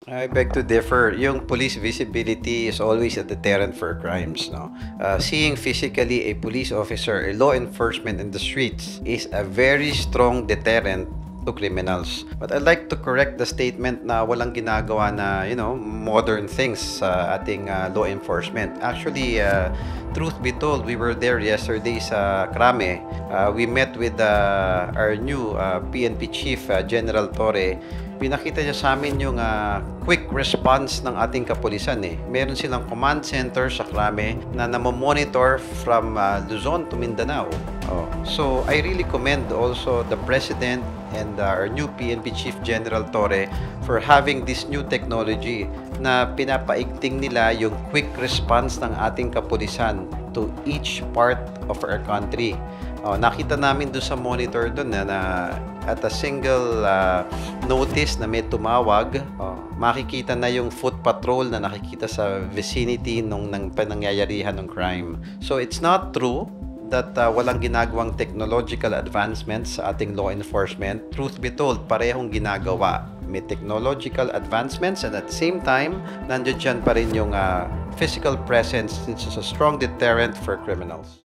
I beg to differ. Yung police visibility is always a deterrent for crimes, no? Seeing physically a police officer, a law enforcement in the streets is a very strong deterrent to criminals. But I'd like to correct the statement na walang ginagawa na, modern things sa ating law enforcement. Actually, truth be told, we were there yesterday sa Krame. We met with our new PNP Chief, General Torre. Pinakita niya sa amin yung quick response ng ating kapulisan eh. Meron silang command center sa Krame na namomonitor from Luzon to Mindanao. Oh. So I really commend also the President and our new PNP Chief General Torre for having this new technology na pinapaigting nila yung quick response ng ating kapulisan to each part of our country. Nakita namin doon sa monitor doon na at a single notice na may tumawag, makikita na yung foot patrol na nakikita sa vicinity nung panangyayarihan ng crime. So it's not true that walang ginagawang technological advancements sa ating law enforcement. Truth be told, parehong ginagawa. May technological advancements and at the same time, nandiyan dyan pa rin yung physical presence, which is a strong deterrent for criminals.